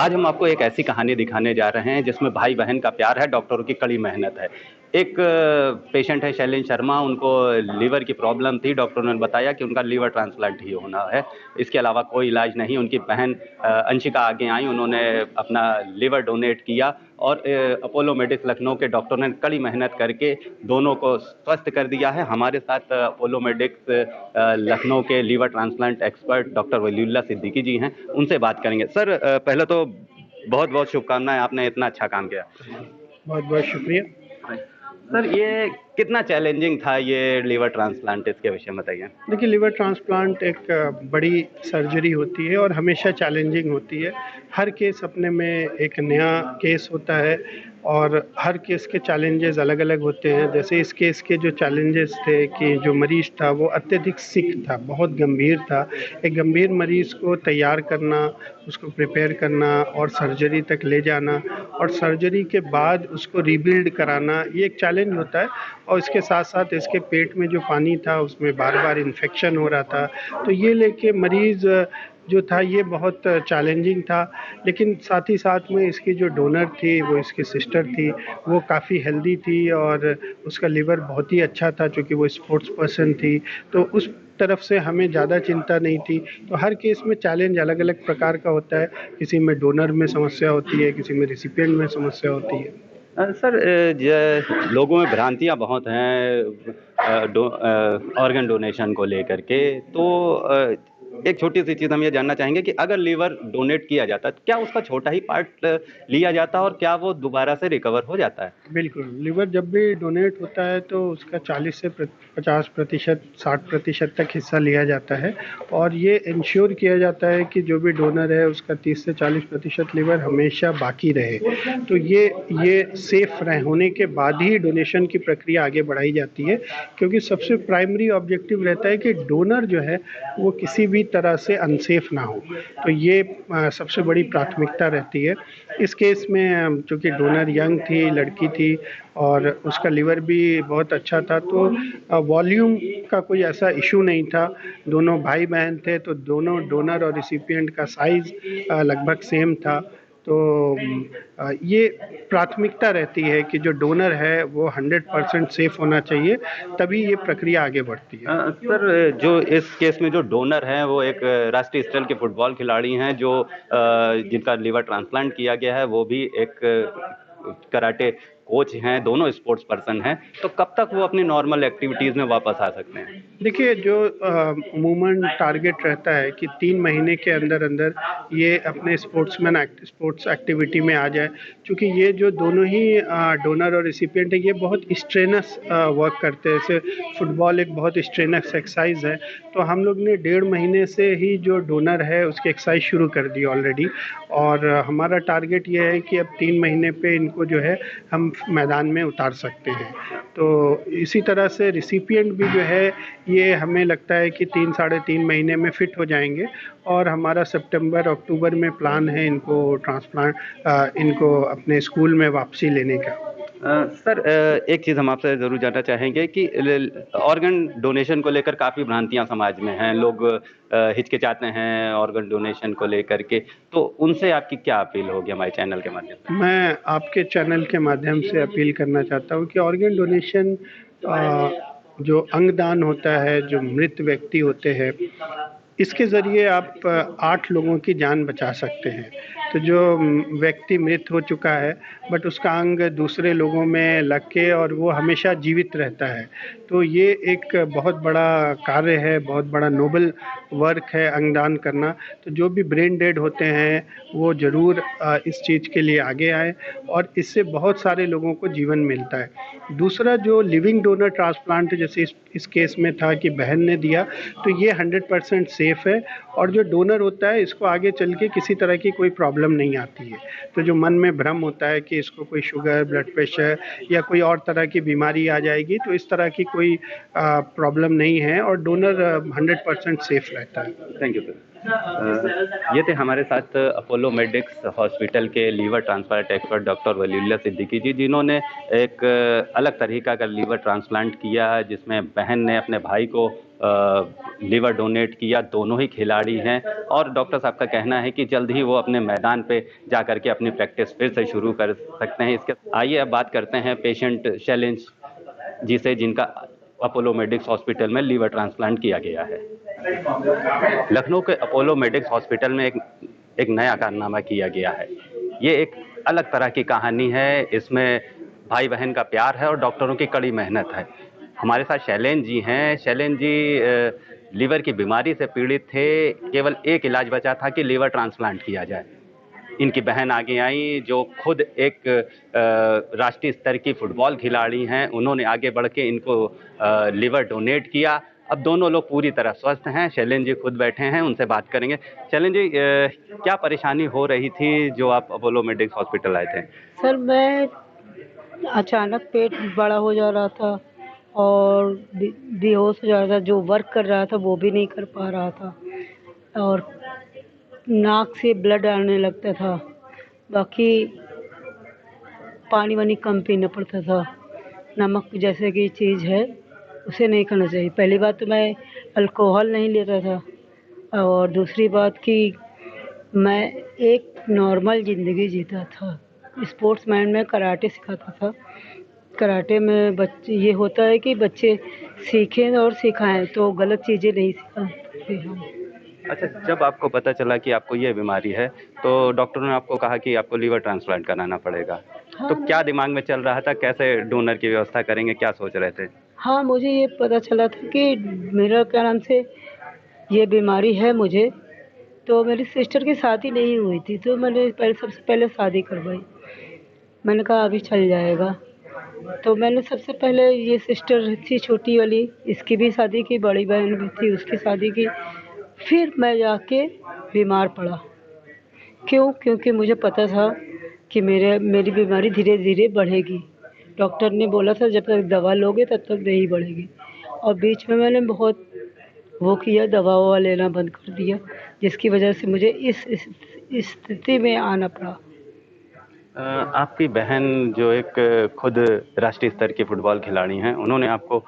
आज हम आपको एक ऐसी कहानी दिखाने जा रहे हैं जिसमें भाई बहन का प्यार है, डॉक्टरों की कड़ी मेहनत है। एक पेशेंट है शैलेन शर्मा, उनको लीवर की प्रॉब्लम थी। डॉक्टरों ने बताया कि उनका लीवर ट्रांसप्लांट ही होना है, इसके अलावा कोई इलाज नहीं। उनकी बहन अंशिका आगे आई, उन्होंने अपना लीवर डोनेट किया और अपोलो मेडिक्स लखनऊ के डॉक्टरों ने कड़ी मेहनत करके दोनों को स्वस्थ कर दिया है। हमारे साथ अपोलो मेडिक्स लखनऊ के liver transplant expert doctor Waliullah Siddiqui ji हैं, उनसे बात करेंगे। सर, पहले तो बहुत बहुत शुभकामनाएं, आपने इतना अच्छा काम किया। बहुत बहुत शुक्रिया। सर, ये कितना चैलेंजिंग था ये लीवर ट्रांसप्लांट, इसके विषय में बताइए। देखिए, लीवर ट्रांसप्लांट एक बड़ी सर्जरी होती है और हमेशा चैलेंजिंग होती है। हर केस अपने में एक नया केस होता है और हर केस के चैलेंजेस अलग अलग होते हैं। जैसे इस केस के जो चैलेंजेस थे कि जो मरीज़ था वो अत्यधिक सिक था, बहुत गंभीर था। एक गंभीर मरीज़ को तैयार करना, उसको प्रिपेयर करना और सर्जरी तक ले जाना और सर्जरी के बाद उसको रीबिल्ड कराना, ये एक चैलेंज होता है। और इसके साथ साथ इसके पेट में जो पानी था उसमें बार बार इन्फेक्शन हो रहा था, तो ये लेके मरीज़ जो था ये बहुत चैलेंजिंग था। लेकिन साथ ही साथ में इसकी जो डोनर थी, वो इसकी सिस्टर थी, वो काफ़ी हेल्दी थी और उसका लीवर बहुत ही अच्छा था, चूँकि वो स्पोर्ट्स पर्सन थी, तो उस तरफ से हमें ज़्यादा चिंता नहीं थी। तो हर केस में चैलेंज अलग अलग प्रकार का होता है। किसी में डोनर में समस्या होती है, किसी में रिसिपिएंट में समस्या होती है। सर, लोगों में भ्रांतियां बहुत हैं ऑर्गन डोनेशन को लेकर के। तो एक छोटी सी चीज़ हम ये जानना चाहेंगे कि अगर लीवर डोनेट किया जाता है, क्या उसका छोटा ही पार्ट लिया जाता है और क्या वो दोबारा से रिकवर हो जाता है? बिल्कुल, लीवर जब भी डोनेट होता है तो उसका 40 से 50%, 60% तक हिस्सा लिया जाता है और ये इंश्योर किया जाता है कि जो भी डोनर है उसका 30 से 40% लीवर हमेशा बाकी रहे। तो ये सेफ होने के बाद ही डोनेशन की प्रक्रिया आगे बढ़ाई जाती है, क्योंकि सबसे प्राइमरी ऑब्जेक्टिव रहता है कि डोनर जो है वो किसी भी तरह से अनसेफ ना हो। तो ये सबसे बड़ी प्राथमिकता रहती है। इस केस में चूँकि डोनर यंग थी, लड़की थी और उसका लीवर भी बहुत अच्छा था, तो वॉल्यूम का कोई ऐसा इशू नहीं था। दोनों भाई बहन थे, तो दोनों डोनर और रिसिपिएंट का साइज़ लगभग सेम था। तो ये प्राथमिकता रहती है कि जो डोनर है वो 100% सेफ होना चाहिए, तभी ये प्रक्रिया आगे बढ़ती है। सर, जो इस केस में जो डोनर हैं वो एक राष्ट्रीय स्तर के फुटबॉल खिलाड़ी हैं, जो जिनका लीवर ट्रांसप्लांट किया गया है, वो भी एक कराटे कोच हैं, दोनों स्पोर्ट्स पर्सन हैं। तो कब तक वो अपनी नॉर्मल एक्टिविटीज़ में वापस आ सकते हैं? देखिए, जो अमूमन टारगेट रहता है कि 3 महीने के अंदर अंदर ये अपने स्पोर्ट्स एक्टिविटी में आ जाए। चूँकि ये जो दोनों ही डोनर और रिसिपिएंट है, ये बहुत स्ट्रेनस वर्क करते हैं। जैसे फुटबॉल एक बहुत स्ट्रेनस एक्सरसाइज है, तो हम लोग ने 1.5 महीने से ही जो डोनर है उसकी एक्सरसाइज शुरू कर दी ऑलरेडी। और हमारा टारगेट ये है कि अब 3 महीने पे इनको जो है हम मैदान में उतार सकते हैं। तो इसी तरह से रिसिपिएंट भी जो है, ये हमें लगता है कि 3 साढ़े 3 महीने में फिट हो जाएंगे और हमारा सितंबर अक्टूबर में प्लान है इनको अपने स्कूल में वापसी लेने का। सर, एक चीज़ हम आपसे ज़रूर जानना चाहेंगे कि ऑर्गन डोनेशन को लेकर काफ़ी भ्रांतियां समाज में हैं। लोग हिचकिचाते हैं ऑर्गन डोनेशन को लेकर के, तो उनसे आपकी क्या अपील होगी हमारे चैनल के माध्यम से? मैं आपके चैनल के माध्यम से अपील करना चाहता हूँ कि ऑर्गन डोनेशन, जो अंगदान होता है, जो मृत व्यक्ति होते हैं, इसके ज़रिए आप 8 लोगों की जान बचा सकते हैं। तो जो व्यक्ति मृत हो चुका है बट उसका अंग दूसरे लोगों में लग के और वो हमेशा जीवित रहता है, तो ये एक बहुत बड़ा कार्य है, बहुत बड़ा नोबल वर्क है अंगदान करना। तो जो भी ब्रेन डेड होते हैं वो ज़रूर इस चीज़ के लिए आगे आए और इससे बहुत सारे लोगों को जीवन मिलता है। दूसरा, जो लिविंग डोनर ट्रांसप्लांट जैसे इस केस में था कि बहन ने दिया, तो ये 100% सेफ है और जो डोनर होता है इसको आगे चल के किसी तरह की कोई प्रॉब्लम नहीं आती है। तो जो मन में भ्रम होता है कि इसको कोई शुगर, ब्लड प्रेशर या कोई और तरह की बीमारी आ जाएगी, तो इस तरह की कोई प्रॉब्लम नहीं है और डोनर 100% सेफ रहता है। Thank you sir. ये थे हमारे साथ अपोलो मेडिक्स हॉस्पिटल के liver transplant expert doctor Waliullah Siddiqui ji, जिन्होंने एक अलग तरीका का लीवर ट्रांसप्लांट किया, जिसमें बहन ने अपने भाई को लीवर डोनेट किया। दोनों ही खिलाड़ी हैं और डॉक्टर साहब का कहना है कि जल्द ही वो अपने मैदान पे जा कर के अपनी प्रैक्टिस फिर से शुरू कर सकते हैं। इसके आइए अब बात करते हैं पेशेंट शैलेंज जी से, जिनका अपोलो मेडिक्स हॉस्पिटल में लीवर ट्रांसप्लांट किया गया है। लखनऊ के अपोलो मेडिक्स हॉस्पिटल में एक नया कारनामा किया गया है। ये एक अलग तरह की कहानी है। इसमें भाई बहन का प्यार है और डॉक्टरों की कड़ी मेहनत है। हमारे साथ शैलेन जी हैं। शैलेन जी लीवर की बीमारी से पीड़ित थे। केवल एक इलाज बचा था कि लीवर ट्रांसप्लांट किया जाए। इनकी बहन आगे आई, जो खुद एक राष्ट्रीय स्तर की फुटबॉल खिलाड़ी हैं। उन्होंने आगे बढ़ के इनको लीवर डोनेट किया। अब दोनों लोग पूरी तरह स्वस्थ हैं। शैलेन जी खुद बैठे हैं, उनसे बात करेंगे। शैलेन जी, क्या परेशानी हो रही थी जो आप अपोलो मेडिक्स हॉस्पिटल आए थे? सर, मैं अचानक पेट बड़ा हो जा रहा था और बेहोश हो जा रहा था। जो वर्क कर रहा था वो भी नहीं कर पा रहा था और नाक से ब्लड आने लगता था। बाकी पानी वानी कम पीना पड़ता था। नमक जैसे की चीज़ है उसे नहीं खाना चाहिए। पहली बात तो मैं अल्कोहल नहीं लेता था और दूसरी बात कि मैं एक नॉर्मल ज़िंदगी जीता था। स्पोर्ट्समैन में कराटे सिखाता था। कराटे में बच्चे ये होता है कि बच्चे सीखें और सिखाएं, तो गलत चीज़ें नहीं सिखाते हम। अच्छा, जब आपको पता चला कि आपको ये बीमारी है तो डॉक्टरों ने आपको कहा कि आपको लीवर ट्रांसप्लांट कराना पड़ेगा। हाँ, तो क्या दिमाग में चल रहा था? कैसे डोनर की व्यवस्था करेंगे, क्या सोच रहे थे? हाँ, मुझे ये पता चला था कि मेरा क्या नाम से ये बीमारी है मुझे। तो मेरी सिस्टर की शादी नहीं हुई थी, तो मैंने सबसे पहले शादी करवाई। मैंने कहा अभी चल जाएगा। तो मैंने सबसे पहले ये सिस्टर थी छोटी वाली, इसकी भी शादी की, बड़ी बहन भी थी उसकी शादी की। फिर मैं जाके बीमार पड़ा। क्यों? क्योंकि मुझे पता था कि मेरी बीमारी धीरे धीरे बढ़ेगी। डॉक्टर ने बोला था जब तक दवा लोगे तब तक नहीं बढ़ेगी। और बीच में मैंने बहुत वो किया, दवा ववा लेना बंद कर दिया, जिसकी वजह से मुझे इस स्थिति में आना पड़ा। आपकी बहन जो एक खुद राष्ट्रीय स्तर की फुटबॉल खिलाड़ी हैं, उन्होंने आपको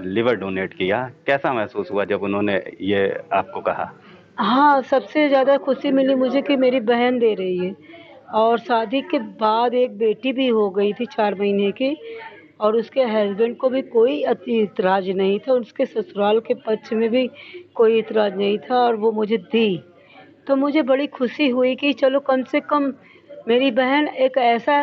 लिवर डोनेट किया। कैसा महसूस हुआ जब उन्होंने ये आपको कहा? हाँ, सबसे ज़्यादा खुशी मिली मुझे कि मेरी बहन दे रही है। और शादी के बाद एक बेटी भी हो गई थी 4 महीने की और उसके हस्बैंड को भी कोई इतराज़ नहीं था। उसके ससुराल के पक्ष में भी कोई इतराज़ नहीं था और वो मुझे दी। तो मुझे बड़ी खुशी हुई कि चलो कम से कम मेरी बहन एक ऐसा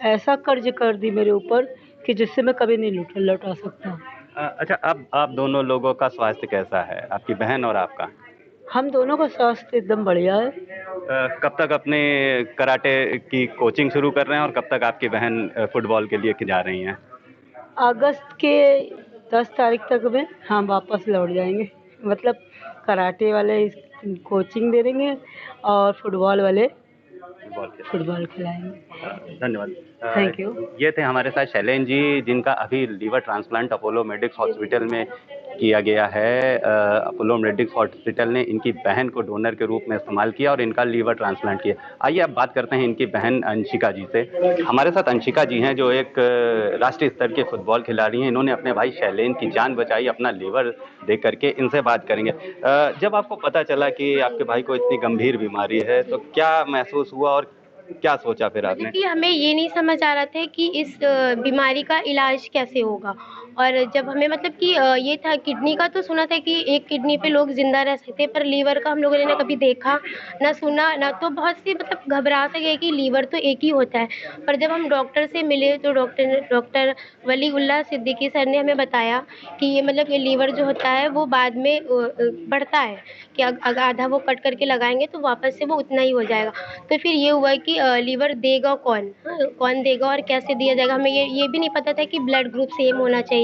ऐसा कर्ज कर दी मेरे ऊपर कि जिससे मैं कभी नहीं लौटा सकता। अच्छा, अब आप दोनों लोगों का स्वास्थ्य कैसा है, आपकी बहन और आपका? हम दोनों का स्वास्थ्य एकदम बढ़िया है। कब तक अपने कराटे की कोचिंग शुरू कर रहे हैं और कब तक आपकी बहन फुटबॉल के लिए जा रही हैं? अगस्त के 10 तारीख तक में हम वापस लौट जाएंगे। मतलब कराटे वाले कोचिंग दे देंगे और फुटबॉल वाले फुटबॉल खिलाएंगे। धन्यवाद। Thank you. ये थे हमारे साथ शैलेन जी, जिनका अभी liver transplant Apollo Medics hospital में किया गया है। अपोलो मेडिक्स हॉस्पिटल ने इनकी बहन को डोनर के रूप में इस्तेमाल किया और इनका लीवर ट्रांसप्लांट किया। आइए अब बात करते हैं इनकी बहन अंशिका जी से। हमारे साथ अंशिका जी हैं, जो एक राष्ट्रीय स्तर के फुटबॉल खिलाड़ी हैं। इन्होंने अपने भाई शैलेन की जान बचाई अपना लीवर दे करके। इनसे बात करेंगे। जब आपको पता चला कि आपके भाई को इतनी गंभीर बीमारी है तो क्या महसूस हुआ और क्या सोचा फिर आपने? कि हमें ये नहीं समझ आ रहा था कि इस बीमारी का इलाज कैसे होगा। और जब हमें मतलब कि ये था, किडनी का तो सुना था कि एक किडनी पे लोग जिंदा रह सकते हैं, पर लीवर का हम लोगों ने ना कभी देखा ना सुना ना, तो बहुत सी मतलब घबरा सा गए कि लीवर तो एक ही होता है। पर जब हम डॉक्टर से मिले तो डॉक्टर वलीउल्लाह सिद्दीकी सर ने हमें बताया कि ये मतलब ये लीवर जो होता है वो बाद में बढ़ता है, कि अगर आधा वो कट करके लगाएंगे तो वापस से वो उतना ही हो जाएगा। तो फिर ये हुआ कि लीवर देगा कौन, हाँ, कौन देगा और कैसे दिया जाएगा। हमें ये भी नहीं पता था कि ब्लड ग्रुप सेम होना चाहिए।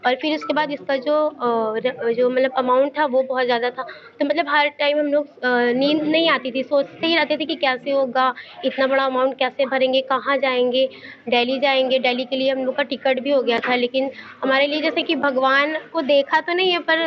और फिर उसके बाद इसका जो मतलब अमाउंट था वो बहुत ज़्यादा था। तो मतलब हर टाइम हम लोग नींद नहीं आती थी, सोचते ही रहते थे कि कैसे होगा, इतना बड़ा अमाउंट कैसे भरेंगे, कहाँ जाएंगे। दिल्ली दिल्ली के लिए हम लोग का टिकट भी हो गया था, लेकिन हमारे लिए जैसे कि भगवान को देखा तो नहीं है, पर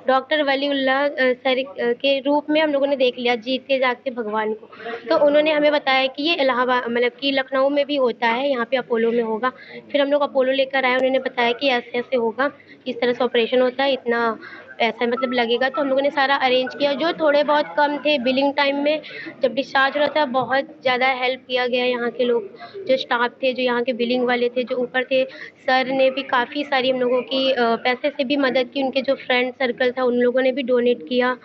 डॉक्टर वलीउल्लाह सर के रूप में हम लोगों ने देख लिया, जीते जागते भगवान को। तो उन्होंने हमें बताया कि ये इलाहाबाद मतलब कि लखनऊ में भी होता है, यहाँ पे अपोलो में होगा। फिर हम लोग अपोलो लेकर आए, उन्होंने बताया कि ऐसे ऐसे होगा, इस तरह से ऑपरेशन होता है, इतना पैसा मतलब लगेगा, तो हम लोगों ने सारा अरेंज किया। जो थोड़े बहुत कम थे बिलिंग टाइम में, जब डिस्चार्ज हो रहा था, बहुत ज़्यादा हेल्प किया गया। यहाँ के लोग जो स्टाफ थे, जो यहाँ के बिलिंग वाले थे, जो ऊपर थे, सर ने भी काफ़ी सारी हम लोगों की पैसे से भी मदद की। उनके जो फ्रेंड सर्कल था, उन लोगों ने भी डोनेट किया।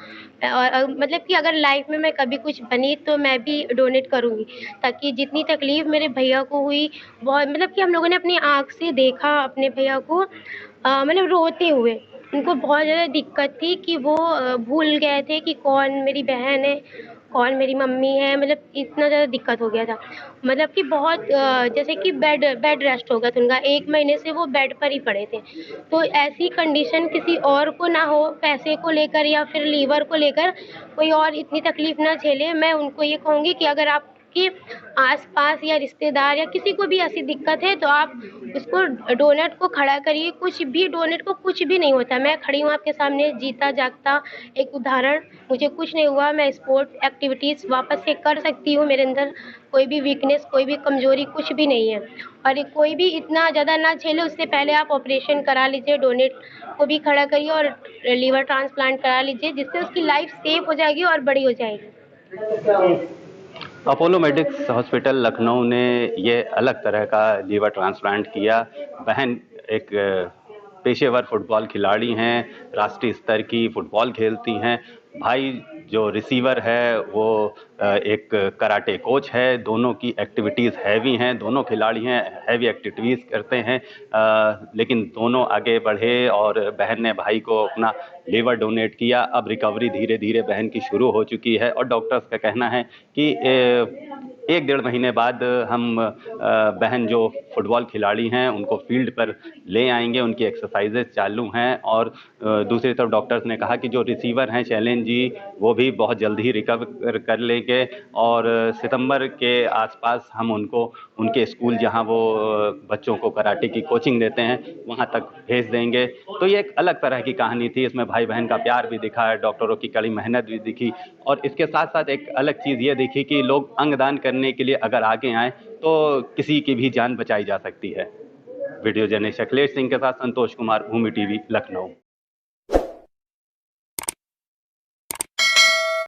और मतलब कि अगर लाइफ में मैं कभी कुछ बनी तो मैं भी डोनेट करूँगी, ताकि जितनी तकलीफ़ मेरे भैया को हुई, बहुत मतलब कि हम लोगों ने अपनी आँख से देखा अपने भैया को मतलब रोते हुए। उनको बहुत ज़्यादा दिक्कत थी कि वो भूल गए थे कि कौन मेरी बहन है, कौन मेरी मम्मी है, मतलब इतना ज़्यादा दिक्कत हो गया था। मतलब कि बहुत जैसे कि बेड बेड रेस्ट हो गया था उनका, 1 महीने से वो बेड पर ही पड़े थे। तो ऐसी कंडीशन किसी और को ना हो, पैसे को लेकर या फिर लीवर को लेकर कोई और इतनी तकलीफ़ ना झेले। मैं उनको ये कहूँगी कि अगर आपके आस-पास या रिश्तेदार या किसी को भी ऐसी दिक्कत है, तो आप उसको डोनट को खड़ा करिए। कुछ भी डोनट को कुछ भी नहीं होता। मैं खड़ी हूँ आपके सामने जीता जागता एक उदाहरण। मुझे कुछ नहीं हुआ, मैं स्पोर्ट्स एक्टिविटीज़ वापस से कर सकती हूँ। मेरे अंदर कोई भी वीकनेस, कोई भी कमज़ोरी कुछ भी नहीं है। और कोई भी इतना ज़्यादा ना झेले, उससे पहले आप ऑपरेशन करा लीजिए, डोनेट को भी खड़ा करिए और लीवर ट्रांसप्लांट करा लीजिए, जिससे उसकी लाइफ सेफ हो जाएगी और बड़ी हो जाएगी। अपोलो मेडिक्स हॉस्पिटल लखनऊ ने ये अलग तरह का लीवर ट्रांसप्लांट किया। बहन एक पेशेवर फुटबॉल खिलाड़ी हैं, राष्ट्रीय स्तर की फुटबॉल खेलती हैं। भाई जो रिसीवर है वो एक कराटे कोच है। दोनों की एक्टिविटीज़ हैवी हैं, दोनों खिलाड़ी हैं, हैवी एक्टिविटीज़ करते हैं। लेकिन दोनों आगे बढ़े और बहन ने भाई को अपना लीवर डोनेट किया। अब रिकवरी धीरे धीरे बहन की शुरू हो चुकी है और डॉक्टर्स का कहना है कि 1 डेढ़ महीने बाद हम बहन जो फुटबॉल खिलाड़ी हैं उनको फील्ड पर ले आएंगे। उनकी एक्सरसाइजेज चालू हैं और दूसरी तरफ डॉक्टर्स ने कहा कि जो रिसीवर हैं शैलेन जी, वो भी बहुत जल्द ही रिकवर कर लेंगे और सितंबर के आसपास हम उनको उनके स्कूल जहां वो बच्चों को कराटे की कोचिंग देते हैं वहां तक भेज देंगे। तो ये एक अलग तरह की कहानी थी। इसमें भाई बहन का प्यार भी दिखा है, डॉक्टरों की कड़ी मेहनत भी दिखी और इसके साथ साथ एक अलग चीज़ ये दिखी कि लोग अंगदान करने के लिए अगर आगे आएँ तो किसी की भी जान बचाई जा सकती है। वीडियो जर्नलिस्ट अखिलेश सिंह के साथ संतोष कुमार, भूमि टीवी, लखनऊ।